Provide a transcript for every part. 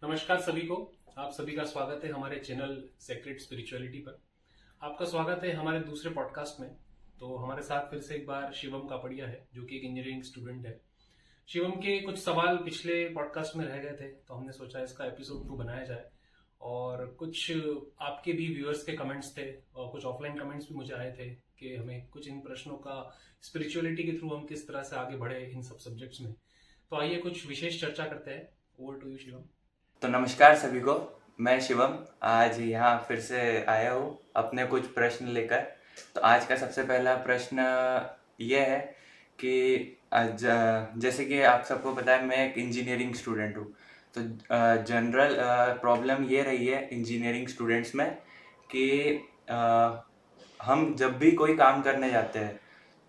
नमस्कार सभी को। आप सभी का स्वागत है हमारे चैनल सेक्रेट स्पिरिचुअलिटी पर। आपका स्वागत है हमारे दूसरे पॉडकास्ट में। तो हमारे साथ फिर से एक बार शिवम कापड़िया है, जो कि एक इंजीनियरिंग स्टूडेंट है। शिवम के कुछ सवाल पिछले पॉडकास्ट में रह गए थे, तो हमने सोचा इसका एपिसोड 2 बनाया जाए। और कुछ आपके भी व्यूअर्स के कमेंट्स थे और कुछ ऑफलाइन कमेंट्स भी मुझे आए थे कि हमें कुछ इन प्रश्नों का स्पिरिचुअलिटी के थ्रू हम किस तरह से आगे बढ़े इन सब सब्जेक्ट्स में। तो आइए कुछ विशेष चर्चा करते हैं। Over to you Shivam. तो नमस्कार सभी को, मैं शिवम आज यहाँ फिर से आया हूँ अपने कुछ प्रश्न लेकर। तो आज का सबसे पहला प्रश्न ये है कि जैसे कि आप सबको पता है मैं एक इंजीनियरिंग स्टूडेंट हूँ। तो जनरल प्रॉब्लम ये रही है इंजीनियरिंग स्टूडेंट्स में कि हम जब भी कोई काम करने जाते हैं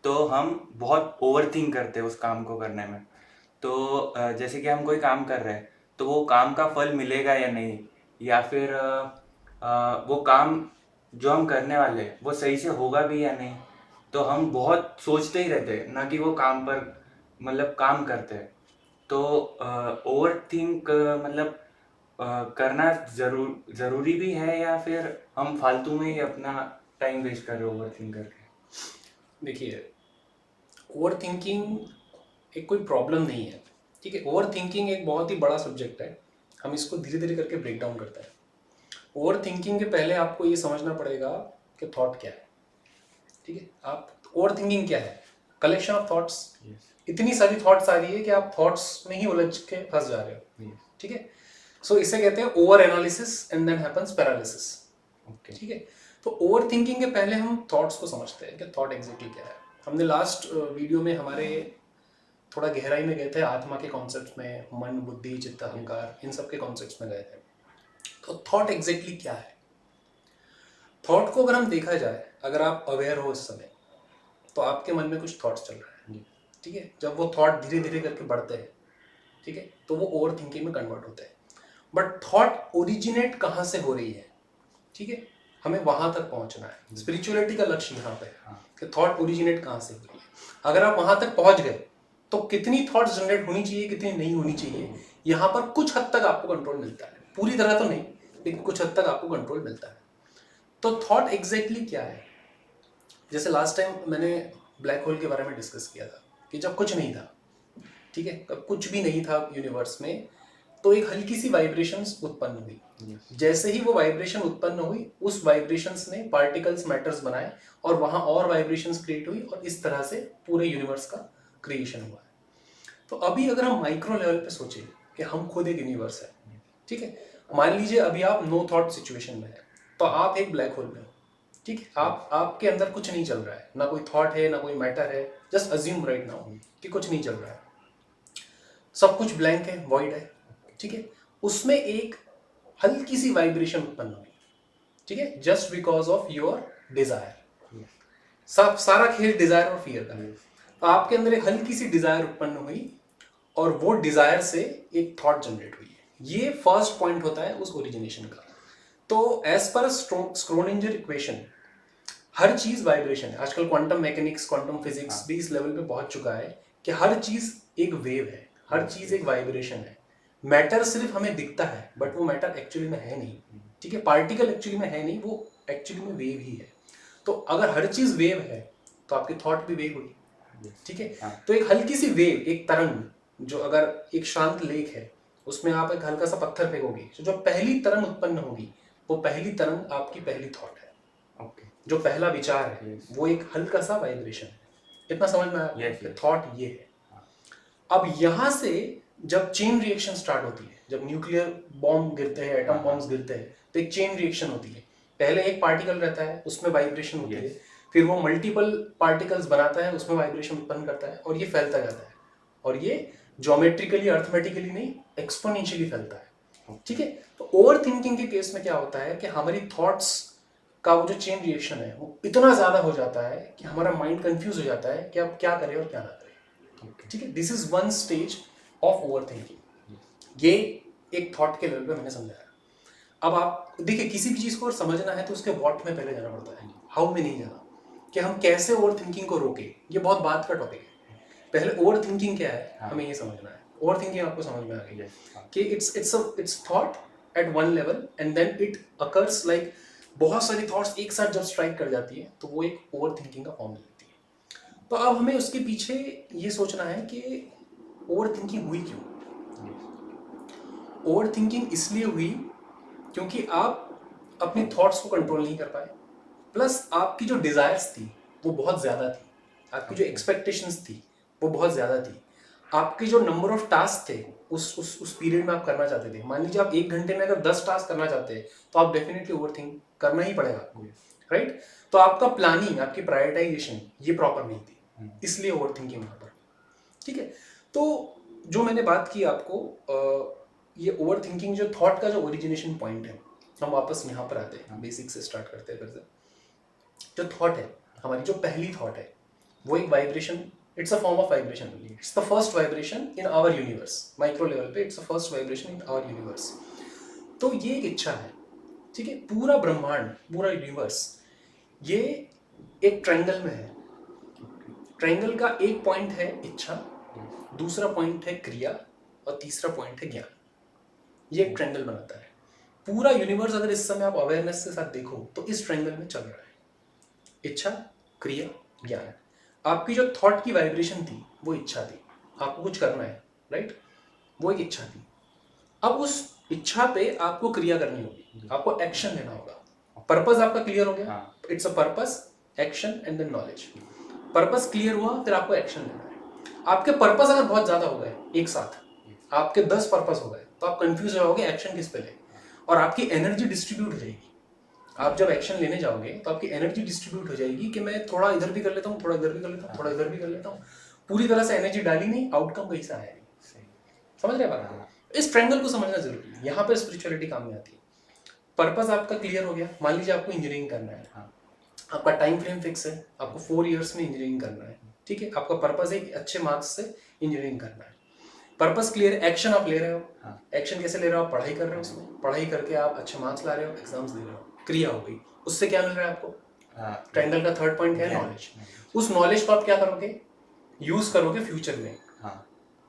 तो हम बहुत ओवरथिंक करते हैं उस काम को करने में। तो जैसे कि हम कोई काम कर रहे हैं तो वो काम का फल मिलेगा या नहीं, या फिर वो काम जो हम करने वाले हैं वो सही से होगा भी या नहीं। तो हम बहुत सोचते ही रहते हैं, ना कि वो काम पर मतलब काम करते हैं। तो ओवर थिंक मतलब करना ज़रूरी भी है, या फिर हम फालतू में ही अपना टाइम वेस्ट कर रहे हैं ओवर थिंक करके। देखिए, ओवर थिंकिंग एक कोई प्रॉब्लम नहीं है, ठीक है। ओवर थिंकिंग एक बहुत ही बड़ा सब्जेक्ट है। हम इसको धीरे धीरे करके ब्रेक डाउन करते हैं। ओवर थिंकिंग के पहले आपको ये समझना पड़ेगा कि थॉट क्या है, ठीक है। आप ओवर थिंकिंग क्या है? Collection of thoughts. इतनी सारी थॉट्स आ रही है कि आप थॉट्स में ही उलझ के फंस जा रहे हो, ठीक है। सो इसे कहते हैं over analysis and then happens paralysis, ठीक है। तो ओवर थिंकिंग के पहले हम थॉट्स को समझते हैं कि थॉट एग्जैक्टली क्या है। हमने लास्ट वीडियो में हमारे थोड़ा गहराई में गए थे, आत्मा के कॉन्सेप्ट्स में, मन, बुद्धि, चित्त, अहंकार, इन सब के कॉन्सेप्ट्स में गए थे। तो थॉट एग्जैक्टली क्या है? थॉट को अगर हम देखा जाए, अगर आप अवेयर हो इस समय, तो आपके मन में कुछ थॉट्स चल रहे हैं, ठीक है। जब वो थॉट धीरे धीरे करके बढ़ते हैं, ठीक है, तो वो ओवर थिंकिंग में कन्वर्ट होते हैं। बट थॉट ओरिजिनेट कहाँ से हो रही है, ठीक है, हमें वहां तक पहुंचना है। स्पिरिचुअलिटी का लक्ष्य यहाँ पे है कि थॉट ओरिजिनेट कहाँ से हो रही है। अगर आप वहां तक पहुंच गए तो कितनी थॉट्स जनरेट होनी चाहिए, कितनी नहीं होनी चाहिए, यहाँ पर कुछ हद तक आपको कंट्रोल मिलता है। पूरी तरह तो नहीं, लेकिन कुछ हद तक आपको कंट्रोल मिलता है। तो थॉट एग्जैक्टली क्या है? जैसे लास्ट टाइम मैंने ब्लैक होल के बारे में डिस्कस किया था कि जब कुछ नहीं था, ठीक है, कुछ भी नहीं था यूनिवर्स में, तो एक हल्की सी वाइब्रेशंस उत्पन्न हुई। जैसे ही वो वाइब्रेशन उत्पन्न हुई, उस वाइब्रेशंस ने पार्टिकल्स, मैटर्स बनाए, और वहां और वाइब्रेशंस क्रिएट हुई, और इस तरह से पूरे यूनिवर्स का क्रिएशन हुआ है। तो अभी अगर हम माइक्रो लेवल पे सोचें कि हम खुद एक यूनिवर्स है, ठीक है। मान लीजिए अभी आप नो थॉट सिचुएशन में है, तो आप एक ब्लैक होल में हो, ठीक है। आपके अंदर कुछ नहीं चल रहा है, ना कोई थॉट है, ना कोई मैटर है। जस्ट अज्यूम राइट नाउ कि कुछ नहीं चल रहा है, सब कुछ ब्लैंक है, वॉइड है, ठीक है। उसमें एक हल्की सी वाइब्रेशन उत्पन्न हुई, ठीक है, just because of your desire. सब सारा खेल डिजायर और फियर का है। तो आपके अंदर एक हल्की सी डिजायर उत्पन्न हुई, और वो डिजायर से एक थॉट जनरेट हुई है। ये फर्स्ट पॉइंट होता है उस ओरिजिनेशन का। तो एज पर स्क्रोडिंजर इक्वेशन, हर चीज वाइब्रेशन है। आजकल क्वांटम मैकेनिक्स, क्वांटम फिजिक्स भी इस लेवल पे पहुंच चुका है कि हर चीज एक वेव है, हर चीज एक वाइब्रेशन है। मैटर सिर्फ हमें दिखता है, बट वो मैटर एक्चुअली में है नहीं, ठीक है। पार्टिकल एक्चुअली में है नहीं, वो एक्चुअली में वेव ही है। तो अगर हर चीज वेव है, तो आपकी थॉट भी वेव हुई, ठीक है। तो एक हल्की सी वेव, एक तरंग, जो अगर एक शांत लेक है, उसमें आप एक हल्का सा पत्थर फेंकोगे, तो जो पहली तरंग उत्पन्न होगी, वो पहली तरंग आपकी पहली थॉट है। जो पहला विचार है, वो एक हल्का सा वाइब्रेशन है। इतना समझ में आया कि थॉट ये है। अब यहां से जब चेन रिएक्शन स्टार्ट होती है, जब न्यूक्लियर बॉम्ब गिरते हैं, एटम बॉम्ब्स गिरते हैं, तो एक चेन रिएक्शन होती है। पहले एक पार्टिकल रहता है, उसमें वाइब्रेशन होती है, फिर वो मल्टीपल पार्टिकल्स बनाता है, उसमें वाइब्रेशन उत्पन्न करता है, और ये फैलता जाता है। और ये ज्योमेट्रिकली, अर्थमेटिकली नहीं, एक्सपोनेंशियली फैलता है, ठीक है। तो ओवर थिंकिंग के केस में क्या होता है कि हमारी थॉट्स का वो जो चेन रिएक्शन है, वो इतना ज्यादा हो जाता है कि हमारा माइंड कंफ्यूज हो जाता है कि अब क्या करें और क्या ना करें, ठीक है। This is one stage of over thinking. ये एक थॉट के लेवल पे मैंने समझाया। अब आप देखिए, किसी भी चीज को अगर समझना है तो उसके व्हाट में पहले जाना पड़ता है, हाउ में नहीं जाना, कि हम कैसे ओवर थिंकिंग को रोके। ये बहुत बात का टॉपिक है। पहले ओवर थिंकिंग क्या है हमें ये समझना है। ओवर थिंकिंग आपको समझ में आ गई यस हाँ कि it's thought at one level and then it occurs like बहुत सारी थॉट्स एक साथ जब स्ट्राइक कर जाती है तो वो एक ओवर थिंकिंग का फॉर्म लेती है। तो अब हमें उसके पीछे ये सोचना है कि ओवर थिंकिंग हुई क्यों। ओवर थिंकिंग इसलिए हुई क्योंकि आप अपनी थॉट्स को कंट्रोल नहीं कर पाए, प्लस आपकी जो डिजायर्स थी वो बहुत ज़्यादा थी, आपकी जो एक्सपेक्टेशंस थी वो बहुत ज़्यादा थी, आपके जो नंबर ऑफ टास्क थे उस पीरियड में आप करना चाहते थे। मान लीजिए आप 1 घंटे में अगर 10 टास्क करना चाहते हैं तो आप डेफिनेटली ओवर थिंक करना ही पड़ेगा आपको, राइट। तो आपका प्लानिंग, आपकी प्रायोरिटाइजेशन ये प्रॉपर नहीं थी, इसलिए ओवर थिंकिंग वहाँ पर, ठीक है। तो जो मैंने बात की आपको ये ओवर थिंकिंग जो थॉट का जो ओरिजिनेशन पॉइंट है, हम वापस यहाँ पर आते हैं, बेसिक से स्टार्ट करते हैं फिर से। जो थॉट है, हमारी जो पहली थॉट है, वो एक vibration, it's a form of vibration, it's the first vibration in our universe. Micro level पे it's the first vibration in our universe. तो ये एक इच्छा है, ठीक है। पूरा ब्रह्मांड, पूरा यूनिवर्स ये एक ट्रायंगल में है। ट्रायंगल का एक पॉइंट है इच्छा, दूसरा पॉइंट है क्रिया और तीसरा पॉइंट है ज्ञान। ये एक ट्रायंगल बनाता है पूरा यूनिवर्स। अगर इस समय आप अवेयरनेस के साथ देखो तो इस ट्रायंगल में चल रहा है इच्छा, क्रिया, ज्ञान। आपकी जो थॉट की वाइब्रेशन थी वो इच्छा थी, आपको कुछ करना है, राइट, वो एक इच्छा थी। अब उस इच्छा पे आपको क्रिया करनी होगी, आपको एक्शन लेना होगा। पर्पस आपका क्लियर हो गया, it's a purpose, action and then knowledge. Purpose clear हुआ, फिर आपको एक्शन लेना है। आपके पर्पस अगर बहुत ज्यादा हो गए एक साथ, आपके 10 पर्पस हो गए तो आप कंफ्यूज हो जाओगे एक्शन किस पे ले, और आपकी एनर्जी डिस्ट्रीब्यूट हो जाएगी। आप जब एक्शन लेने जाओगे तो आपकी एनर्जी डिस्ट्रीब्यूट हो जाएगी कि मैं थोड़ा इधर भी कर लेता हूँ, थोड़ा इधर भी कर लेता हूँ, थोड़ा इधर भी कर लेता हूँ। पूरी तरह से एनर्जी डाली नहीं, आउटकम कहीं से आया नहीं। समझ रहे बात को? इस ट्रायंगल को समझना जरूरी है, यहाँ पे स्पिरिचुअलिटी काम में आती है। पर्पस आपका क्लियर हो गया, मान लीजिए आपको इंजीनियरिंग करना है, आपका टाइम फ्रेम फिक्स है, आपको 4 इयर्स में इंजीनियरिंग करना है, ठीक है। आपका पर्पस है अच्छे मार्क्स से इंजीनियरिंग करना है, पर्पस क्लियर है। एक्शन आप ले रहे हो, एक्शन कैसे ले रहे हो? आप पढ़ाई कर रहे हो, उसमें पढ़ाई करके आप अच्छे मार्क्स ला रहे हो, एग्जाम्स दे रहे हो, क्रिया हो गई। उससे क्या मिल रहा है आपको? ट्रायंगल का थर्ड पॉइंट है नॉलेज। उस नॉलेज को आप क्या करोगे? यूज करोगे फ्यूचर में,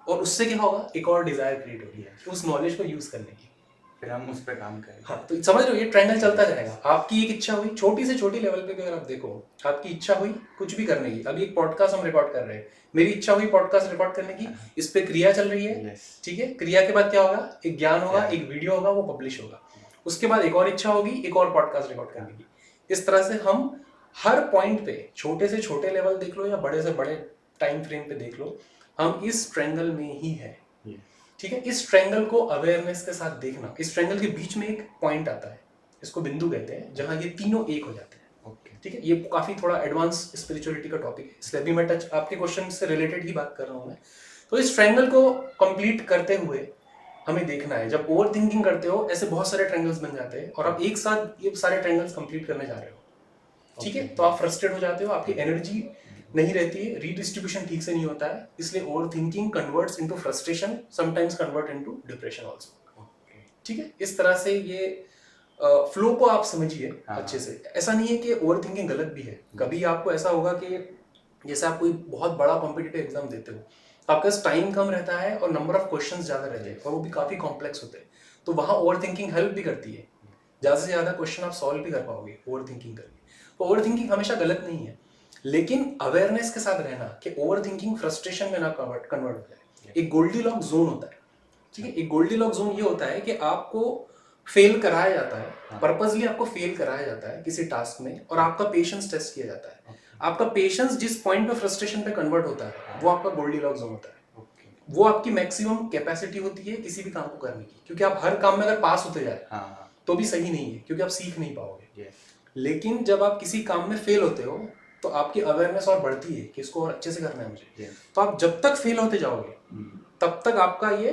और उससे क्या होगा? एक और डिजायर क्रिएट होगी उस नॉलेज को यूज करने की, फिर हम उस पर काम करें। हाँ, तो समझ रहे हो, ये ट्रायंगल चलता जाएगा। आपकी एक इच्छा हुई, छोटी से छोटी लेवल पे भी अगर आप देखो, आपकी इच्छा हुई कुछ भी करने की। अभी एक पॉडकास्ट हम रिकॉर्ड कर रहे हैं, मेरी इच्छा हुई पॉडकास्ट रिकॉर्ड करने की, इस पे क्रिया चल रही है, ठीक है। क्रिया के बाद क्या होगा? एक ज्ञान होगा, एक वीडियो होगा, वो पब्लिश होगा। उसके बाद एक और इच्छा होगी, एक और पॉडकास्ट रिकॉर्ड करने की। इस तरह से हम हर पॉइंट पे, छोटे से छोटे लेवल देख लो या बड़े से बड़े टाइम फ्रेम पे देख लो, हम इस ट्रायंगल में ही है, ठीक है। इस ट्रायंगल को अवेयरनेस के साथ देखना। इस ट्रायंगल के बीच में एक पॉइंट आता है, इसको बिंदु कहते हैं, जहां ये तीनों एक हो जाते हैं, ठीक है। ये काफी थोड़ा एडवांस स्पिरिचुअलिटी का टॉपिक है, इसलिए अभी मैं टच आपके क्वेश्चन से रिलेटेड ही बात कर रहा हूँ मैं। तो इस ट्रायंगल को कंप्लीट करते हुए हमें देखना है, जब ओवर थिंकिंग करते हो ऐसे बहुत सारे ट्रायंगल्स बन जाते हैं और आप एक साथ ये सारे ट्रायंगल्स कंप्लीट करने जा रहे हो, ठीक है। तो आप फ्रस्ट्रेट हो जाते हो, आपकी एनर्जी नहीं रहती है, रीडिस्ट्रीब्यूशन ठीक से नहीं होता है, इसलिए over thinking converts into frustration, sometimes convert into depression also, ठीक है। इस तरह से ये फ्लो को आप समझिए अच्छे से। ऐसा नहीं है कि ओवर थिंकिंग गलत भी है, कभी आपको ऐसा होगा कि जैसे आप कोई बहुत बड़ा कॉम्पिटिटिव एग्जाम देते हो, आपके पास टाइम कम रहता है और नंबर ऑफ क्वेश्चंस ज़्यादा रहते हैं और वो भी काफ़ी कॉम्प्लेक्स होते हैं, तो वहाँ ओवर थिंकिंग हेल्प भी करती है, ज़्यादा से ज़्यादा क्वेश्चन आप सॉल्व भी कर पाओगे ओवर थिंकिंग करके। तो ओवर थिंकिंग हमेशा गलत नहीं है, लेकिन अवेयरनेस के साथ रहना कि ओवर थिंकिंग फ्रस्ट्रेशन में ना कन्वर्ट हो जाए। एक गोल्डीलॉक जोन होता है, ठीक है। एक गोल्डीलॉक जोन ये होता है कि आपको फेल कराया जाता है, पर्पसली आपको फेल कराया जाता है किसी टास्क में, और आपका पेशेंस टेस्ट किया जाता है। आपका पेशेंस जिस पॉइंट पे फ्रस्ट्रेशन पे कन्वर्ट होता है वो आपका गोल्डीलॉक जोन होता है। वो आपकी मैक्सिमम कैपेसिटी होती है किसी भी काम को करने की, क्योंकि आप हर काम में अगर पास होते जाए तो भी सही नहीं है, क्योंकि आप सीख नहीं पाओगे। लेकिन जब आप किसी काम में फेल होते हो तो आपकी अवेयरनेस और बढ़ती है कि इसको और अच्छे से करना है मुझे। तो आप जब तक फेल होते जाओगे तब तक आपका ये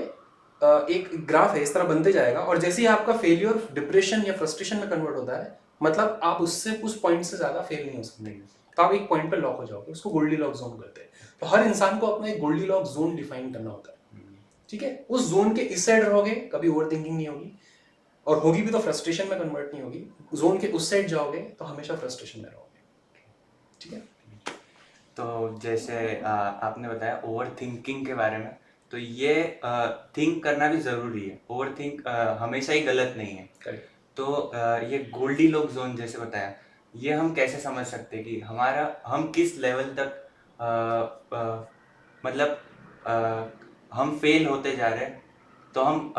एक ग्राफ है, इस तरह बनते जाएगा, और जैसे ही आपका फेलियर डिप्रेशन या फ्रस्ट्रेशन में कन्वर्ट होता है, मतलब आप उससे उस पॉइंट से ज्यादा फेल नहीं हो सकते, तो आप एक पॉइंट पे लॉक हो जाओगे, उसको गोल्डीलॉक जोन कहते हैं। तो हर इंसान को अपना एक गोल्डीलॉक जोन डिफाइन करना होता है, ठीक है। उस जोन के इस साइड रहोगे कभी ओवर थिंकिंग नहीं होगी, और होगी भी तो फ्रस्ट्रेशन में कन्वर्ट नहीं होगी। जोन के उस साइड जाओगे तो हमेशा फ्रस्ट्रेशन में रहोगे, ठीक है। तो जैसे आपने बताया ओवर थिंकिंग के बारे में, तो ये थिंक करना भी ज़रूरी है। ओवर थिंक हमेशा ही गलत नहीं है। करेक्ट। तो ये गोल्डी लोक जोन जैसे बताया, ये हम कैसे समझ सकते हैं कि हम किस लेवल तक मतलब हम फेल होते जा रहे हैं। तो हम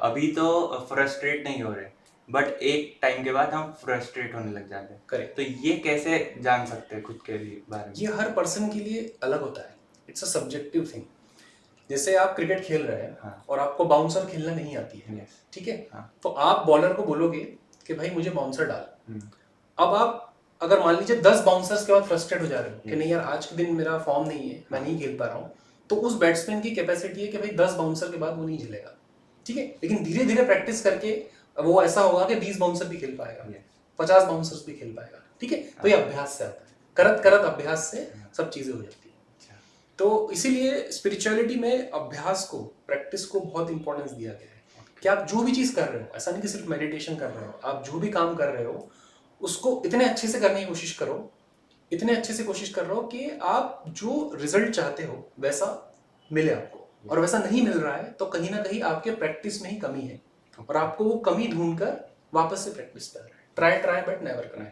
अभी तो फ्रस्ट्रेट नहीं हो रहे, बट एक टाइम के बाद हम फ्रस्ट्रेट होने लग जाते हैं। करेक्ट। तो ये कैसे जान सकते हैं खुद के लिए बारे में? ये हर पर्सन के लिए अलग होता है, इट्स अ सब्जेक्टिव थिंग। जैसे आप क्रिकेट खेल रहे हैं हाँ। और आपको बाउंसर खेलना नहीं आती है, यस। ठीक है, हाँ। तो आप बॉलर को बोलोगे कि भाई मुझे बाउंसर डाल। हम्म। अब आप अगर मान लीजिए 10 बाउंसर्स के बाद फ्रस्ट्रेट हो जा रहे हो कि Yes. नहीं यार आज के दिन मेरा फॉर्म नहीं है, मैं हाँ। नहीं खेल पा रहा हूँ, तो उस बैट्समैन की कैपेसिटी है कि भाई 10 बाउंसर के बाद वो नहीं झेलेगा, ठीक है। लेकिन धीरे धीरे प्रैक्टिस करके वो ऐसा होगा कि 20 बाउंसर भी खेल पाएगा, Yes. 50 बाउंसर्स भी खेल पाएगा, ठीक है। तो ये अभ्यास से आता है, करत करत अभ्यास से सब चीजें हो जाती है। अच्छा। तो इसीलिए स्पिरिचुअलिटी में अभ्यास को, प्रैक्टिस को बहुत इंपॉर्टेंस दिया गया है कि आप जो भी चीज कर रहे हो, ऐसा नहीं कि सिर्फ मेडिटेशन कर रहे हो, आप जो भी काम कर रहे हो उसको इतने अच्छे से करने की कोशिश करो, इतने अच्छे से कोशिश कर रहे हो कि आप जो रिजल्ट चाहते हो वैसा मिले आपको, और वैसा नहीं मिल रहा है तो कहीं ना कहीं आपके प्रैक्टिस में ही कमी है, और आपको वो कमी ढूंढकर वापस से प्रैक्टिस करना है। Try try but never cry,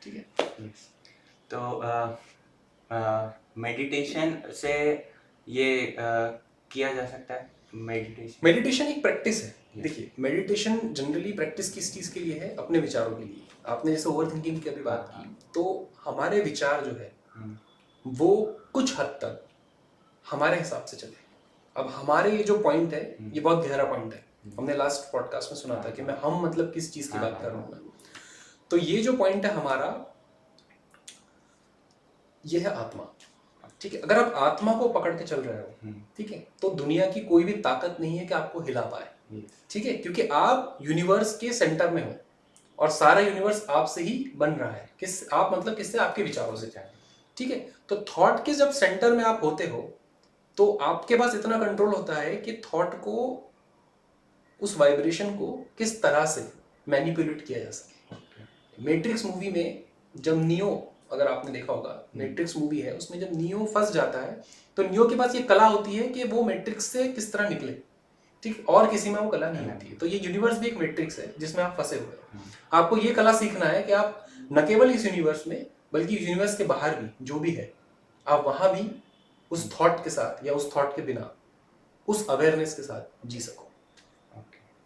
ठीक है। Yes. तो मेडिटेशन से ये किया जा सकता है। मेडिटेशन एक प्रैक्टिस है। Yes. देखिए मेडिटेशन जनरली प्रैक्टिस किस चीज के लिए है? अपने विचारों के लिए। आपने जैसे ओवर थिंकिंग की अभी बात की, तो हमारे विचार जो है वो कुछ हद तक हमारे हिसाब से चले। अब हमारे ये जो पॉइंट है ये बहुत गहरा पॉइंट है। हमने लास्ट पॉडकास्ट में सुना था कि मैं हम मतलब किस चीज की बात कर रहा हूँ मैं। तो ये जो पॉइंट है हमारा, ये है आत्मा, ठीक है। अगर आप आत्मा को पकड़ के चल रहे हो, ठीक है, तो दुनिया की कोई भी ताकत नहीं है कि आपको हिला पाए, ठीक है, क्योंकि आप यूनिवर्स के सेंटर में हो और सारा यूनिवर्स आपसे ही बन रहा है। आप मतलब किससे? आपके विचारों से, ठीक है। तो थॉट के जब सेंटर में आप होते हो तो आपके पास इतना कंट्रोल होता है कि थॉट को, उस वाइब्रेशन को किस तरह से मैनिपुलेट किया जा सके। मैट्रिक्स मूवी में जब नियो, अगर आपने देखा होगा, मैट्रिक्स मूवी है, उसमें जब नियो फंस जाता है तो नियो के पास ये कला होती है कि वो मैट्रिक्स से किस तरह निकले, ठीक, और किसी में वो कला नहीं होती है। तो ये यूनिवर्स भी एक मैट्रिक्स है जिसमें आप फंसे हुए हो। आपको ये कला सीखना है कि आप न केवल इस यूनिवर्स में बल्कि यूनिवर्स के बाहर भी जो भी है, आप वहां भी उस थॉट के साथ या उस थॉट के बिना उस अवेयरनेस के साथ जी सको।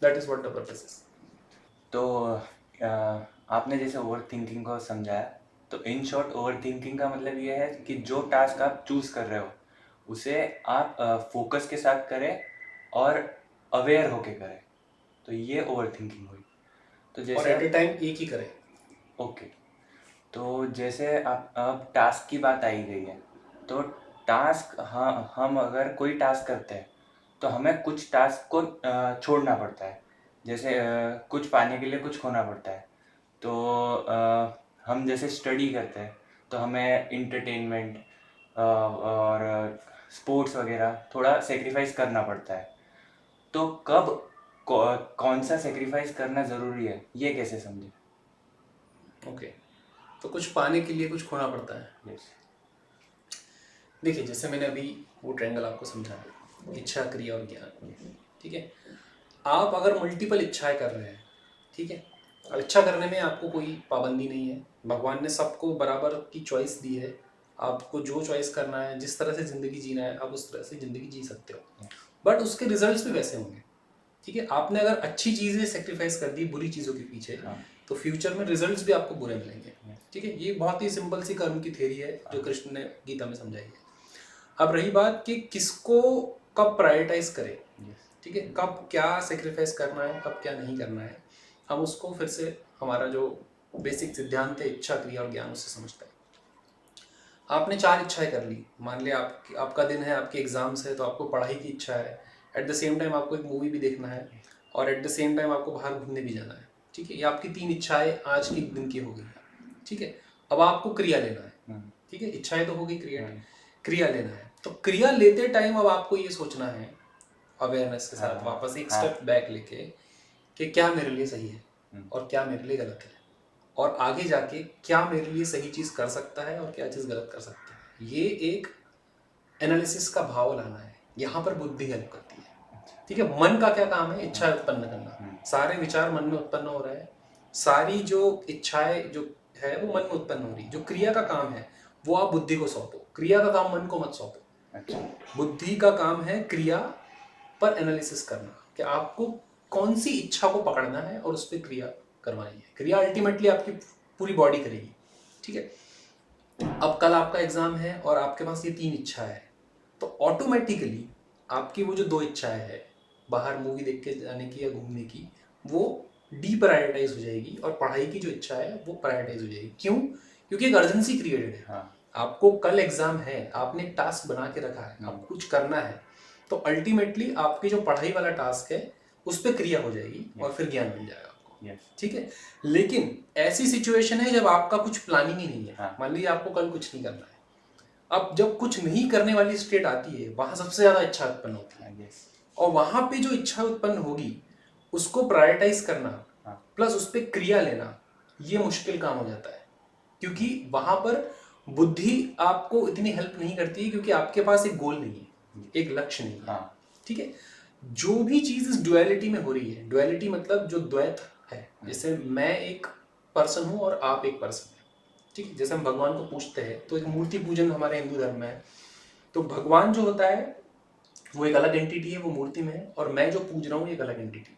That is what the purpose is. तो आपने जैसे ओवर थिंकिंग को समझाया, तो इन शॉर्ट ओवर थिंकिंग का मतलब ये है कि जो टास्क आप चूज कर रहे हो उसे आप फोकस के साथ करें और अवेयर होके करें, तो ये ओवर थिंकिंग हुई। तो और जैसे एट ए टाइम एक ही करें। ओके, तो जैसे आप अब टास्क की बात आई गई है, तो टास्क, हाँ, हम अगर कोई टास्क करते हैं तो हमें कुछ टास्क को छोड़ना पड़ता है। जैसे कुछ पाने के लिए कुछ खोना पड़ता है। तो हम जैसे स्टडी करते हैं तो हमें इंटरटेनमेंट और स्पोर्ट्स वगैरह थोड़ा सेक्रीफाइस करना पड़ता है। तो कौन सा सेक्रीफाइस करना ज़रूरी है, ये कैसे समझे? ओके, तो कुछ पाने के लिए कुछ खोना पड़ता है। यस। देखिए जैसे मैंने अभी वो ट्रायंगल आपको समझाया, इच्छा, क्रिया और ज्ञान, ठीक है। आप अगर मल्टीपल इच्छाएं कर रहे हैं, ठीक है, अब इच्छा करने में आपको कोई पाबंदी नहीं है, भगवान ने सबको बराबर की चॉइस दी है। आपको जो चॉइस करना है, जिस तरह से ज़िंदगी जीना है, आप उस तरह से ज़िंदगी जी सकते हो, बट उसके रिजल्ट्स भी वैसे होंगे, ठीक है। आपने अगर अच्छी चीज़ें सेक्रीफाइस कर दी बुरी चीज़ों के पीछे, तो फ्यूचर में रिजल्ट्स भी आपको बुरे मिलेंगे, ठीक है। ये बहुत ही सिंपल सी कर्म की थ्योरी है जो कृष्ण ने गीता में समझाई है। अब रही बात कि किसको कब प्रायोरिटाइज करें, ठीक है, कब क्या सेक्रीफाइस करना है, कब क्या नहीं करना है, हम उसको फिर से हमारा जो बेसिक सिद्धांत है इच्छा, क्रिया और ज्ञान, उससे समझते हैं। आपने 4 इच्छाएं कर ली, मान लिया आपका दिन है, आपके एग्जाम्स है, तो आपको पढ़ाई की इच्छा है, एट द सेम टाइम आपको एक मूवी भी देखना है, और एट द सेम टाइम आपको बाहर घूमने भी जाना है, ठीक है। ये आपकी 3 इच्छाएं आज के दिन की हो गई, ठीक है। अब आपको क्रिया लेना है, ठीक है, इच्छाएं तो हो गई, क्रिया लेना है। तो क्रिया लेते टाइम अब आपको ये सोचना है अवेयरनेस के साथ, वापस एक स्टेप बैक लेके, कि क्या मेरे लिए सही है और क्या मेरे लिए गलत है, और आगे जाके क्या मेरे लिए सही चीज़ कर सकता है और क्या चीज़ गलत कर सकता है। ये एक एनालिसिस का भाव लाना है यहाँ पर बुद्धि हेल्प करती है। ठीक है, मन का क्या काम है? इच्छा उत्पन्न करना। सारे विचार मन में उत्पन्न हो रहे हैं, सारी जो इच्छाएं जो है वो मन में उत्पन्न हो रही। जो क्रिया का काम है वो आप बुद्धि को सौंपो, क्रिया का काम मन को मत सौंपो। अच्छा। बुद्धि का काम है क्रिया पर एनालिसिस करना कि आपको कौन सी इच्छा को पकड़ना है और उस पर क्रिया करवानी है। क्रिया अल्टीमेटली आपकी पूरी बॉडी करेगी। ठीक है, अब कल आपका एग्जाम है और आपके पास ये 3 इच्छा है, तो ऑटोमेटिकली आपकी वो जो 2 इच्छाएं है, बाहर मूवी देख के जाने की या घूमने की, वो डीप्रायोरिटाइज हो जाएगी और पढ़ाई की जो इच्छा है वो प्रायोरिटाइज हो जाएगी। क्यों? क्योंकि एक अर्जेंसी क्रिएटेड है। हाँ। आपको कल एग्जाम है, आपने एक टास्क बना के रखा है, आपको कुछ करना है, तो अल्टीमेटली आपकी जो पढ़ाई वाला टास्क है उस पर क्रिया हो जाएगी और फिर ज्ञान मिल जाएगा आपको। ठीक है, लेकिन ऐसी सिचुएशन है जब आपका कुछ प्लानिंग ही नहीं है। हाँ। मान लीजिए आपको कल कुछ नहीं करना है, अब जब कुछ नहीं करने वाली स्टेट आती है वहां सबसे ज्यादा इच्छा उत्पन्न होती है। और वहां पे जो इच्छा उत्पन्न होगी उसको प्रायोरिटाइज करना प्लस उस पर क्रिया लेना, ये मुश्किल काम हो जाता है। क्योंकि वहां पर बुद्धि आपको इतनी हेल्प नहीं करती है, क्योंकि आपके पास एक गोल नहीं है, एक लक्ष्य नहीं है। ठीक है, जो भी चीज इस डुअलिटी में हो रही है, डुअलिटी मतलब जो द्वैत है, जैसे मैं एक पर्सन हूं और आप एक पर्सन है। ठीक है, जैसे हम भगवान को पूछते हैं तो एक मूर्ति पूजन हमारे हिंदू धर्म में है, तो भगवान जो होता है वो एक अलग एंटिटी है, वो मूर्ति में है, और मैं जो पूज रहा हूँ एक अलग एंटिटी है।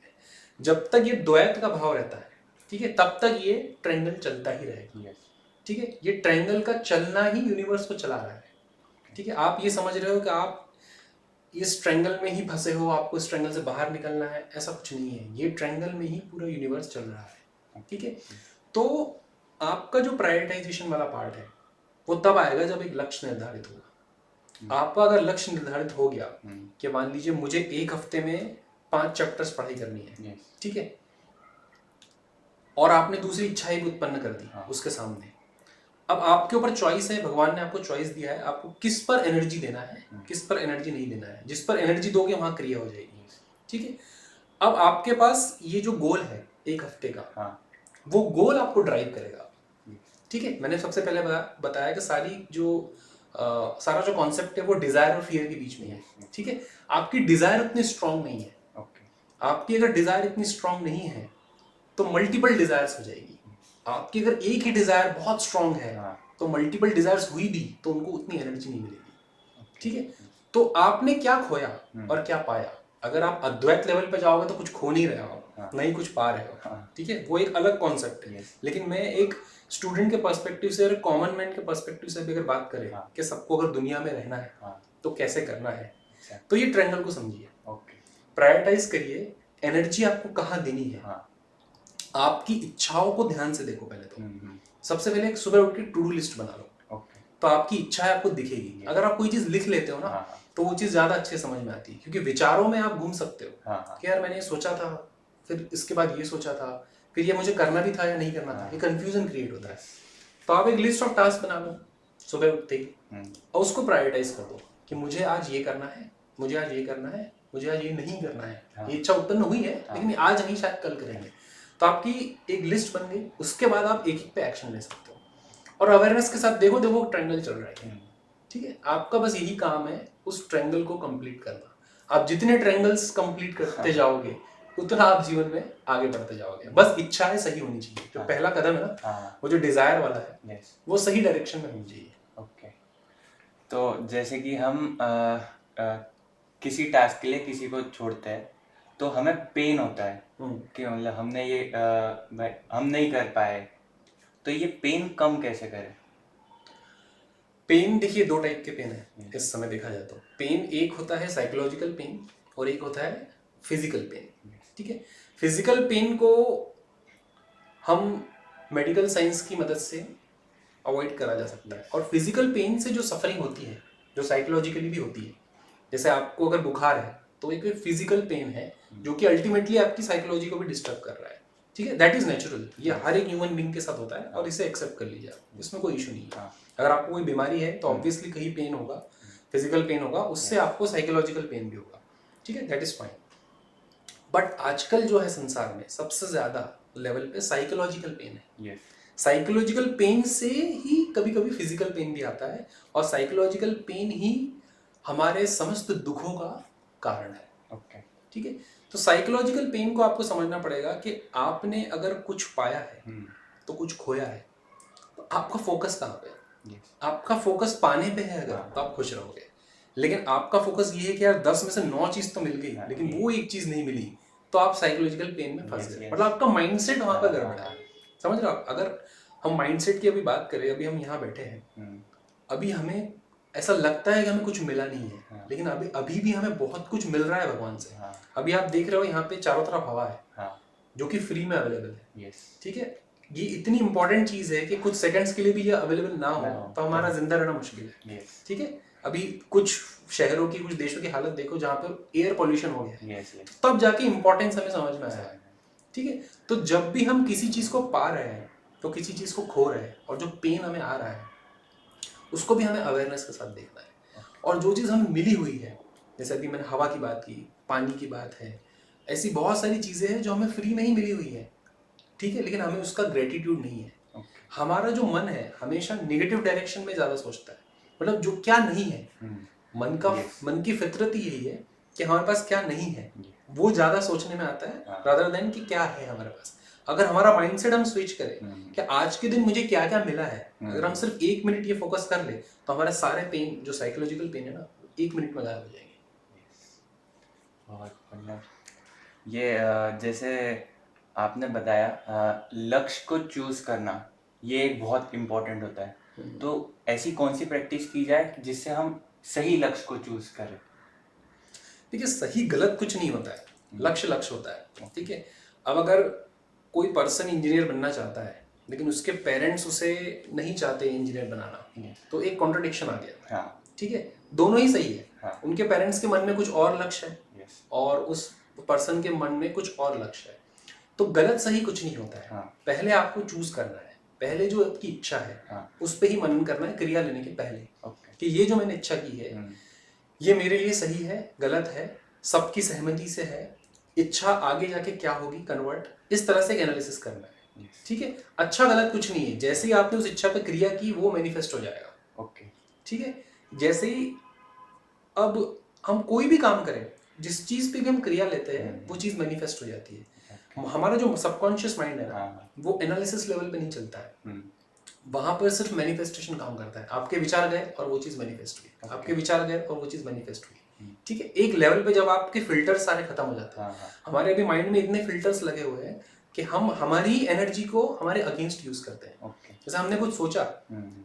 जब तक ये द्वैत का भाव रहता है, ठीक है, तब तक ये ट्रायंगल चलता ही रहेगा। ठीक है, ये ट्रायंगल का चलना ही यूनिवर्स को चला रहा है। ठीक है, आप ये समझ रहे हो कि आप इस ट्रायंगल में ही फंसे हो, आपको इस ट्रायंगल से बाहर निकलना है, ऐसा कुछ नहीं है। ये ट्रायंगल में ही पूरा यूनिवर्स चल रहा है। ठीक है, तो आपका जो प्रायोरिटाइजेशन वाला पार्ट है वो तब आएगा जब एक लक्ष्य निर्धारित होगा। आपका अगर लक्ष्य निर्धारित हो गया कि मान लीजिए मुझे एक हफ्ते में 5 चैप्टर्स पढ़ाई करनी है, ठीक है, और आपने दूसरी इच्छाएं भी उत्पन्न कर दी उसके सामने, अब आपके ऊपर चॉइस है, भगवान ने आपको चॉइस दिया है, आपको किस पर एनर्जी देना है, किस पर एनर्जी नहीं देना है। जिस पर एनर्जी दोगे वहां क्रिया हो जाएगी। ठीक है, अब आपके पास ये जो गोल है एक हफ्ते का, वो गोल आपको ड्राइव करेगा। ठीक है, मैंने सबसे पहले बताया कि सारा जो कॉन्सेप्ट है वो डिजायर और फियर के बीच में है। ठीक है, आपकी डिजायर उतनी स्ट्रांग नहीं है। आपकी अगर डिजायर इतनी स्ट्रांग नहीं है तो मल्टीपल डिजायर्स हो जाएगी। आपकी अगर एक ही डिजायर बहुत स्ट्रांग है तो मल्टीपल डिजायर्स हुई भी तो उनको उतनी एनर्जी नहीं मिलेगी। ठीक है, तो आपने क्या खोया और क्या पाया? अगर आप अद्वैत लेवल पे जाओगे तो कुछ खो नहीं रहे हो, नहीं कुछ पा रहे हो। ठीक है, वो एक अलग कॉन्सेप्ट है। लेकिन मैं एक स्टूडेंट के पर्सपेक्टिव से और कॉमन मैन के पर्सपेक्टिव से भी अगर बात करें कि सबको अगर दुनिया में रहना है तो कैसे करना है, तो ये ट्रायंगल को समझिए, प्रायोरिटाइज करिए, एनर्जी आपको कहाँ देनी है। आपकी इच्छाओं को ध्यान से देखो। पहले तो सबसे पहले एक सुबह उठ के टू डू लिस्ट बना लो। तो आपकी इच्छा है आपको दिखेगी। अगर आप कोई चीज लिख लेते हो ना तो वो चीज ज्यादा अच्छे समझ में आती है, क्योंकि विचारों में आप घूम सकते हो कि यार मैंने ये सोचा था, फिर इसके बाद ये सोचा था, फिर ये मुझे करना भी था या नहीं करना था। ये कंफ्यूजन क्रिएट होता है। तो आप एक लिस्ट ऑफ टास्क बना लो सुबह उठते ही और उसको प्रायोरिटाइज कर दो कि मुझे आज ये करना है, मुझे आज ये करना है, मुझे आज ये नहीं करना है। ये इच्छा उत्पन्न हुई है लेकिन आज नहीं, शायद कल करेंगे। तो आपकी एक लिस्ट बन गई। उसके बाद आप एक एक पे एक्शन ले सकते हो और अवेयरनेस के साथ देखो ट्रायंगल चल रहा है। ठीक है, आपका बस यही काम है उस ट्रायंगल को कंप्लीट करना। आप जितने ट्रायंगल्स कंप्लीट करते जाओगे उतना आप जीवन में आगे बढ़ते जाओगे। बस इच्छाएं सही होनी चाहिए। जो पहला कदम है ना, वो जो डिजायर वाला है, वो सही डायरेक्शन में होनी चाहिए। ओके, तो जैसे कि हम किसी टास्क के लिए किसी को छोड़ते हैं तो हमें पेन होता है कि मतलब हमने ये हम नहीं कर पाए, तो ये पेन कम कैसे करें? पेन देखिए 2 टाइप के पेन है इस समय देखा जाए तो। पेन एक होता है साइकोलॉजिकल पेन और एक होता है फिजिकल पेन। ठीक है, फिजिकल पेन को हम मेडिकल साइंस की मदद से अवॉइड करा जा सकता है। और फिजिकल पेन से जो सफरिंग होती है, जो साइकोलॉजिकली भी होती है, जैसे आपको अगर बुखार है तो एक फिजिकल पेन है जो कि अल्टीमेटली आपकी साइकोलॉजी को भी डिस्टर्ब कर रहा है। ठीक है, दैट इज नेचुरल। ये हर एक ह्यूमन बीइंग के साथ होता है और इसे एक्सेप्ट कर लीजिए आप, इसमें कोई इशू नहीं है। अगर आपको कोई बीमारी है तो ऑब्वियसली कहीं पेन होगा, फिजिकल पेन होगा, उससे आपको साइकोलॉजिकल पेन भी होगा। ठीक है, दैट इज फाइन। बट आजकल जो है संसार में सबसे ज्यादा लेवल पे साइकोलॉजिकल पेन है। साइकोलॉजिकल पेन से ही कभी कभी फिजिकल पेन भी आता है और साइकोलॉजिकल पेन ही हमारे समस्त दुखों का कारण है। ओके। ठीक है, तो साइकोलॉजिकल पेन को आपको समझना पड़ेगा कि आपने अगर कुछ पाया है तो कुछ खोया है, तो आपका फोकस कहाँ पे है? यस। आपका फोकस पाने पे है अगर, तो आप खुश रहोगे। लेकिन आपका फोकस ये है कि यार 10 में से 9 चीज तो मिल गई, लेकिन वो एक चीज नहीं मिली, तो आप साइकोलॉजिकल पेन में फंस गए। मतलब आपका माइंडसेट वहां पर गड़बड़ है। समझ रहे हो आप? अगर हम माइंडसेट की अभी बात करें, अभी हम यहाँ बैठे हैं, अभी हमें ऐसा लगता है कि हमें कुछ मिला नहीं है, लेकिन अभी भी हमें बहुत कुछ मिल रहा है भगवान से। अभी आप देख रहे हो यहाँ पे चारों तरफ हवा है, जो कि फ्री में अवेलेबल है। ठीक है, ये इतनी इंपॉर्टेंट चीज है कि कुछ सेकंड्स के लिए भी ये अवेलेबल ना हो तो हमारा जिंदा रहना मुश्किल है। ठीक है, अभी कुछ शहरों की, कुछ देशों की हालत देखो जहाँ पर एयर पोल्यूशन हो गया है, तब जाके इंपॉर्टेंस हमें समझ में आया है। ठीक है, तो जब भी हम किसी चीज को पा रहे हैं तो किसी चीज को खो रहे हैं, और जो पेन हमें आ रहा है उसको भी हमें अवेयरनेस के साथ देखना है। और जो चीज़ हमें मिली हुई है, जैसे अभी मैंने हवा की बात की, पानी की बात है, ऐसी बहुत सारी चीज़ें हैं जो हमें फ्री में ही मिली हुई है। ठीक है, लेकिन हमें उसका ग्रेटिट्यूड नहीं है। हमारा जो मन है हमेशा नेगेटिव डायरेक्शन में ज़्यादा सोचता है, मतलब जो क्या नहीं है। मन की फितरत ही यही है कि हमारे पास क्या नहीं है, वो ज़्यादा सोचने में आता है रादर देन कि क्या है हमारे पास। अगर हमारा माइंडसेट हम स्विच करें कि आज के दिन मुझे क्या क्या मिला है, अगर हम सिर्फ 1 मिनट ये फोकस कर ले, तो हमारे सारे पेन, जो साइकोलॉजिकल पेन है ना, 1 मिनट में गायब हो जाएंगे। बहुत बढ़िया। ये जैसे आपने बताया लक्ष्य को चूज करना, ये एक बहुत इम्पोर्टेंट होता है। तो ऐसी कौन सी प्रैक्टिस की जाए जिससे हम सही लक्ष्य को चूज करें? देखिए, सही गलत कुछ नहीं होता है, लक्ष्य लक्ष्य होता है। ठीक है, अब अगर कोई पर्सन इंजीनियर बनना चाहता है लेकिन उसके पेरेंट्स उसे नहीं चाहते इंजीनियर बनाना, तो एक कॉन्ट्रडिक्शन आ गया। ठीक है, दोनों ही सही है। उनके पेरेंट्स के मन में कुछ और लक्ष्य है और उस पर्सन के मन में कुछ और लक्ष्य है, तो गलत सही कुछ नहीं होता है। पहले आपको चूज करना है, पहले जो आपकी इच्छा है उस पर ही मनन करना है, क्रिया लेने के पहले, कि ये जो मैंने इच्छा की है ये मेरे लिए सही है, गलत है, सबकी सहमति से है, इच्छा आगे जाके क्या होगी कन्वर्ट, इस तरह से एक एनालिसिस करना है। ठीक है, अच्छा गलत कुछ नहीं है, जैसे ही आपने उस इच्छा पे क्रिया की वो मैनिफेस्ट हो जाएगा। ठीक है, जैसे ही अब हम कोई भी काम करें, जिस चीज पे भी हम क्रिया लेते हैं वो चीज मैनिफेस्ट हो जाती है। हमारा जो सबकॉन्शियस माइंड है ना, वो एनालिसिस लेवल पे नहीं चलता है, वहां पर सिर्फ मैनिफेस्टेशन काम करता है। आपके विचार गए और वो चीज मैनिफेस्ट हुई, आपके विचार गए और वो चीज मैनिफेस्ट हुई। ठीक है, एक लेवल पे जब आपके फिल्टर्स सारे खत्म हो जाते हैं, हमारे अभी माइंड में इतने फिल्टर्स लगे हुए हैं कि हम हमारी एनर्जी को हमारे अगेंस्ट यूज करते हैं। जैसे हमने कुछ सोचा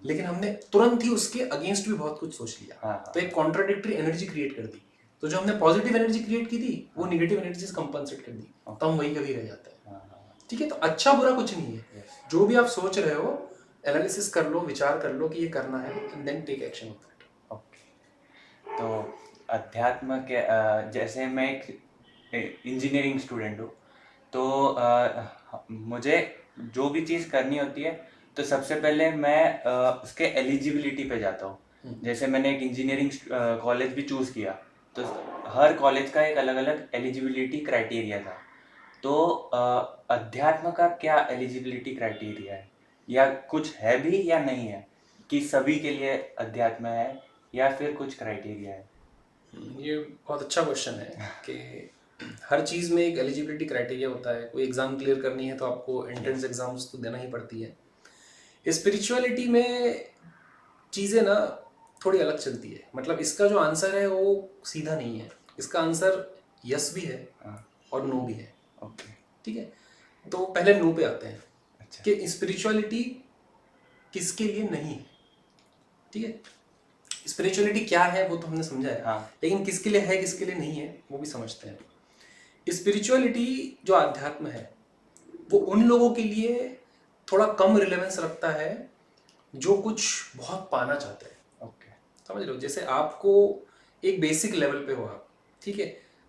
लेकिन हमने तुरंत ही उसके अगेंस्ट भी बहुत कुछ सोच लिया, तो एक कॉन्ट्राडिक्टरी एनर्जी क्रिएट कर दी। तो जो हमने पॉजिटिव एनर्जी क्रिएट की थी वो नेगेटिव एनर्जी से कंपनसेट कर दी, तो हम वही कभी रह जाते हैं। ठीक है, तो अच्छा बुरा कुछ नहीं है, जो भी आप सोच रहे हो एनालिसिस कर लो, विचार कर लो कि ये करना है, and then take action on that. Okay, तो अध्यात्म के जैसे मैं एक इंजीनियरिंग स्टूडेंट हूँ, तो मुझे जो भी चीज़ करनी होती है तो सबसे पहले मैं उसके एलिजिबिलिटी पे जाता हूँ। जैसे मैंने एक इंजीनियरिंग कॉलेज भी चूज़ किया, तो हर कॉलेज का एक अलग अलग एलिजिबिलिटी क्राइटेरिया था। तो अध्यात्म का क्या एलिजिबिलिटी क्राइटेरिया है, या कुछ है भी या नहीं है, कि सभी के लिए अध्यात्म है या फिर कुछ क्राइटेरिया है? ये बहुत अच्छा क्वेश्चन है कि हर चीज़ में एक एलिजिबिलिटी क्राइटेरिया होता है। कोई एग्ज़ाम क्लियर करनी है तो आपको एंट्रेंस एग्ज़ाम्स तो देना ही पड़ती है। स्पिरिचुअलिटी में चीज़ें ना थोड़ी अलग चलती है, मतलब इसका जो आंसर है वो सीधा नहीं है, इसका आंसर यस भी है और नो भी है। ठीक है, तो पहले नो पे आते हैं। अच्छा। कि स्पिरिचुअलिटी किसके लिए नहीं है। ठीक है, स्पिरिचुअलिटी क्या है वो तो हमने समझा है, लेकिन किसके लिए है किसके लिए नहीं है वो भी समझते हैं। स्पिरिचुअलिटी जो अध्यात्म है वो उन लोगों के लिए थोड़ा कम रिलेवेंस रखता है जो कुछ बहुत पाना चाहते हैं। समझ लो, जैसे आपको एक बेसिक लेवल पे हो आप, ठीक है,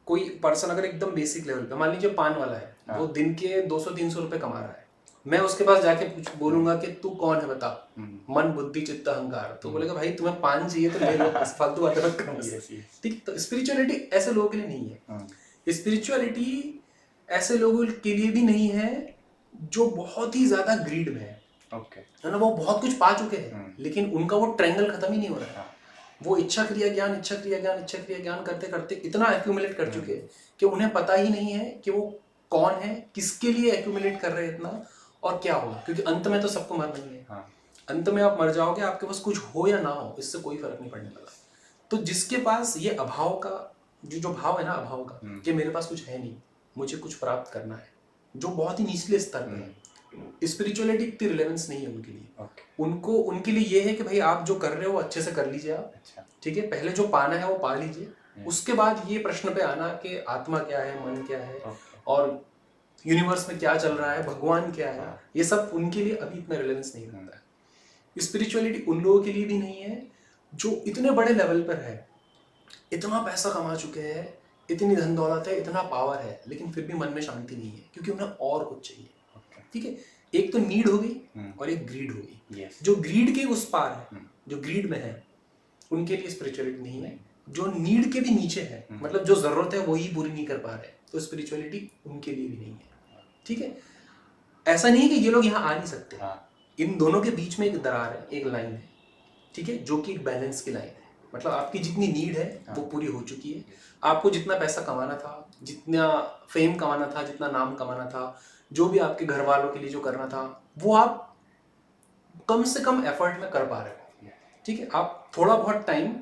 कोई पर्सन अगर एकदम बेसिक लेवल पे, मान लीजिए पान वाला है, वो दिन के 200-300 रुपए कमा रहा है, मैं उसके पास जाके बोलूंगा कि तू कौन है बता, मन बुद्धि चित्त अहंकार, तो बोलेगा भाई तुम्हें पान चाहिए तो ले लो, फालतू बातें मत करो। ठीक, तो स्पिरिचुअलिटी ऐसे लोगों के लिए नहीं है। स्पिरिचुअलिटी ऐसे लोगों के लिए भी नहीं है जो बहुत ही ज्यादा ग्रीड में है ना, वो बहुत कुछ पा चुके हैं लेकिन उनका वो ट्रायंगल खत्म ही नहीं हो रहा है। वो इच्छा क्रिया ज्ञान इच्छा क्रिया ज्ञान इच्छा क्रिया ज्ञान करते करते इतना एक्यूमुलेट कर चुके हैं कि उन्हें पता ही नहीं है कि वो कौन है, किसके लिए एक्यूमुलेट कर रहे हैं इतना, और क्या होगा, क्योंकि अंत में तो सबको मरना ही है। हाँ अंत में आप मर जाओगे, आपके पास कुछ हो या ना हो इससे कोई फर्क नहीं पड़ने लगा। तो जिसके पास ये अभाव का जो भाव है ना, अभाव का, कि मेरे पास कुछ है नहीं, मुझे कुछ प्राप्त करना है, जो बहुत ही निचले स्तर पे है, स्पिरिचुअलिटी इतनी रिलेवेंस नहीं है उनके लिए। ओके उनको उनके लिए ये है कि भाई आप जो कर रहे हो वो अच्छे से कर लीजिए आप, अच्छा ठीक है, पहले जो पाना है वो पा लीजिए, उसके बाद ये प्रश्न पे आना कि आत्मा क्या है, मन क्या है, ओके और यूनिवर्स में क्या चल रहा है, भगवान क्या है, हाँ। ये सब उनके लिए अभी इतना रिलेवेंस नहीं रखता है। स्पिरिचुअलिटी उन लोगों के लिए भी नहीं है जो इतने बड़े लेवल पर है, इतना पैसा कमा चुके हैं, इतनी धन दौलत है, इतना पावर है, लेकिन फिर भी मन में शांति नहीं है, क्योंकि उन्हें और कुछ चाहिए। ओके ठीक है, एक तो नीड हो गई और एक ग्रीड हो गई। यस जो ग्रीड के उस पार है, जो ग्रीड में है, उनके लिए स्पिरिचुअलिटी नहीं है। जो नीड के भी नीचे है, मतलब जो जरूरत है वही पूरी नहीं कर पा रहे, तो स्पिरिचुअलिटी उनके लिए भी नहीं है। ठीक है, ऐसा नहीं है कि ये लोग यहाँ आ नहीं सकते, हाँ इन दोनों के बीच में एक दरार है, एक लाइन है, ठीक है, जो कि एक बैलेंस की लाइन है। मतलब आपकी जितनी नीड है वो पूरी हो चुकी है, आपको जितना पैसा कमाना था, जितना फेम कमाना था, जितना नाम कमाना था, जो भी आपके घर वालों के लिए जो करना था, वो आप कम से कम एफर्ट में कर पा रहे हो। ठीक है, आप थोड़ा बहुत टाइम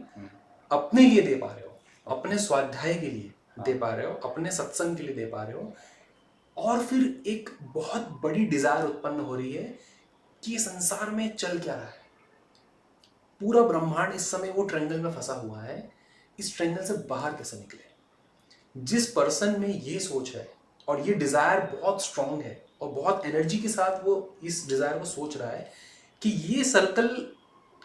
अपने लिए दे पा रहे हो, अपने स्वाध्याय के लिए दे पा रहे हो, अपने सत्संग के लिए दे पा रहे हो, और फिर एक बहुत बड़ी डिजायर उत्पन्न हो रही है कि ये संसार में चल क्या रहा है। पूरा ब्रह्मांड इस समय वो ट्रेंगल में फंसा हुआ है, इस ट्रेंगल से बाहर कैसे निकले। जिस पर्सन में ये सोच है और ये डिजायर बहुत स्ट्रांग है और बहुत एनर्जी के साथ वो इस डिजायर को सोच रहा है कि ये सर्कल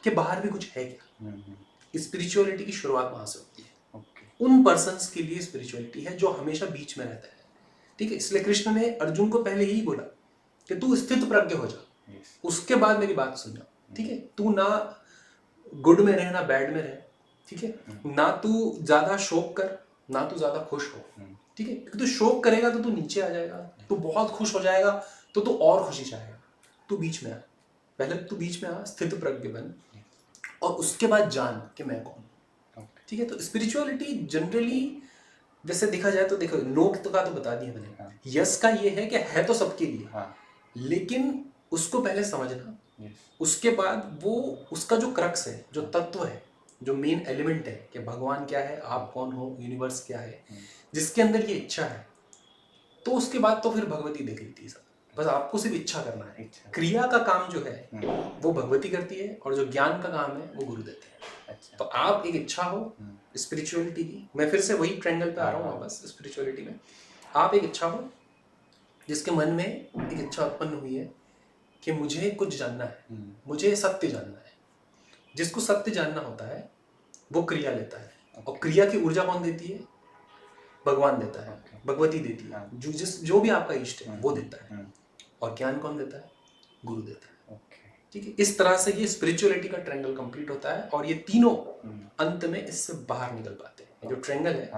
के बाहर भी कुछ है क्या, स्पिरिचुअलिटी की शुरुआत वहां से होती है। ओके उन पर्सन्स के लिए स्पिरिचुअलिटी है जो हमेशा बीच में रहता है। ठीक है, इसलिए कृष्ण ने अर्जुन को पहले ही बोला कि तू स्थित प्रज्ञ हो जा, यस उसके बाद मेरी बात सुनना। ठीक है, तू ना गुड में रहे ना बैड में रहे, ठीक है, ना तू ज्यादा शोक कर ना तू ज्यादा खुश हो। ठीक है, क्योंकि तू शोक करेगा तो तू नीचे आ जाएगा, तू बहुत खुश हो जाएगा तो तू और खुशी चाहेगा। तू बीच में आ, पहले तू बीच में आ, स्थित प्रज्ञ बन, और उसके बाद जान कि मैं कौन हूं। ठीक है, तो स्पिरिचुअलिटी जनरली वैसे देखा जाए तो देखो, नो का तो बता दिया मैंने, यस का ये है कि है तो सबके लिए, लेकिन उसको पहले समझना, उसके बाद वो उसका जो क्रक्स है, जो तत्व है, जो मेन एलिमेंट है कि भगवान क्या है, आप कौन हो, यूनिवर्स क्या है, जिसके अंदर ये इच्छा है, तो उसके बाद तो फिर भगवती देख लेती है सब। बस आपको सिर्फ इच्छा करना है, क्रिया का काम जो है वो भगवती करती है, और जो ज्ञान का काम है वो गुरु देते हैं। तो आप एक इच्छा हो स्पिरिचुअलिटी की, मैं फिर से वही ट्रेंगल पे आ रहा हूँ वापस, स्पिरिचुअलिटी में आप एक इच्छा हो, जिसके मन में एक इच्छा उत्पन्न हुई है कि मुझे कुछ जानना है, मुझे सत्य जानना है। जिसको सत्य जानना होता है वो क्रिया लेता है, और क्रिया की ऊर्जा कौन देती है, भगवान देता है, भगवती देती है, जो भी आपका इष्ट है वो देता है, और ज्ञान कौन देता है, गुरु देता है। ठीक है, इस तरह से ये स्पिरिचुअलिटी का ट्रेंगल कंप्लीट होता है, और ये तीनों अंत में इससे बाहर निकल पाते हैं। जो ट्रेंगल है,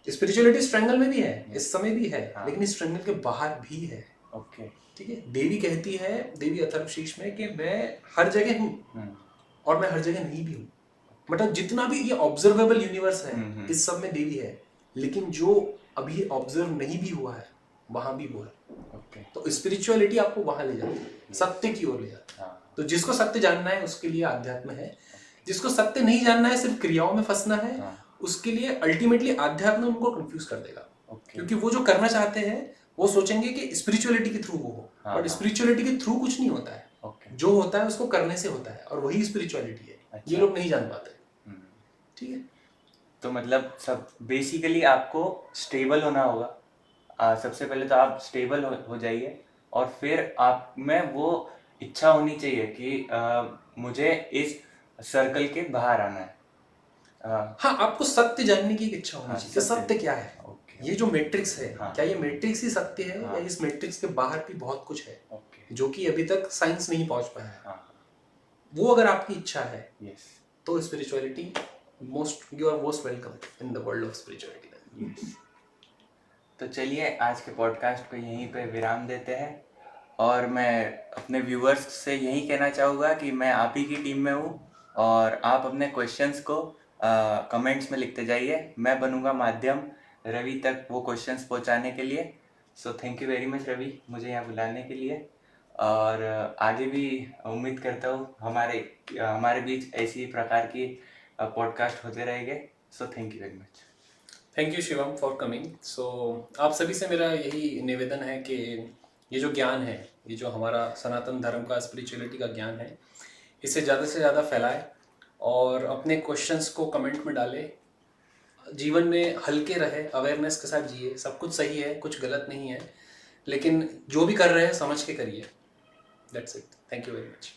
स्पिरिचुअलिटी इस ट्रेंगल में भी है, इस समय भी है, लेकिन इस ट्रेंगल के बाहर भी है। ठीक है, देवी कहती है, देवी अथर्वशीष में, कि मैं हर जगह हूँ और मैं हर जगह नहीं भी हूँ। मतलब जितना भी ये ऑब्जर्वेबल यूनिवर्स है, इस सब में देवी है, लेकिन जो अभी ऑब्जर्व नहीं भी हुआ है वहां भी वो है। तो स्पिरिचुअलिटी आपको वहां ले जाती है, सत्य की ओर ले जाती है। तो जिसको सत्य जानना है उसके लिए आध्यात्म है, जिसको सत्य नहीं जानना है, सिर्फ क्रियाओं में फंसना है, उसके लिए अल्टीमेटली आध्यात्म उनको कंफ्यूज कर देगा। क्योंकि वो जो करना चाहते हैं वो सोचेंगे कि स्पिरिचुअलिटी के थ्रू वो हो, बट स्पिरिचुअलिटी के थ्रू कुछ नहीं होता है। जो होता है उसको करने से होता है, और वही स्पिरिचुअलिटी है। ये लोग नहीं जान पाते। ठीक है, तो मतलब सब बेसिकली आपको स्टेबल होना होगा। सबसे पहले तो आप स्टेबल हो जाइए, और फिर आप में वो इच्छा होनी चाहिए कि मुझे इस सर्कल के बाहर आना है। हाँ, आपको सत्य जानने की एक इच्छा होनी चाहिए कि सत्य क्या है। ये जो मैट्रिक्स है, क्या ये मैट्रिक्स ही सत्य है, या इस मैट्रिक्स के बाहर भी बहुत कुछ है जो कि अभी तक साइंस नहीं पहुंच पाया है। वो अगर आपकी इच्छा है तो spirituality you are most welcome in the world of spirituality. तो चलिए आज के पॉडकास्ट को यहीं पे विराम देते हैं, और मैं अपने व्यूअर्स से यही कहना चाहूँगा कि मैं आप ही की टीम में हूँ, और आप अपने क्वेश्चंस को कमेंट्स में लिखते जाइए। मैं बनूंगा माध्यम रवि तक वो क्वेश्चंस पहुंचाने के लिए। So thank you very much Ravi, मुझे यहाँ बुलाने के लिए। और आगे भी उम्मीद करता हूँ हमारे हमारे बीच ऐसी ही प्रकार की पॉडकास्ट होते रहेंगे। So thank you very much. Thank you Shivam for coming. So आप सभी से मेरा यही निवेदन है कि ये जो ज्ञान है, ये जो हमारा सनातन धर्म का स्पिरिचुअलिटी का ज्ञान है, इसे ज़्यादा से ज़्यादा फैलाएं और अपने क्वेश्चंस को कमेंट में डालें। जीवन में हल्के रहे, अवेयरनेस के साथ जिए। सब कुछ सही है, कुछ गलत नहीं है, लेकिन जो भी कर रहे हैं समझ के करिए। That's it. Thank you very much.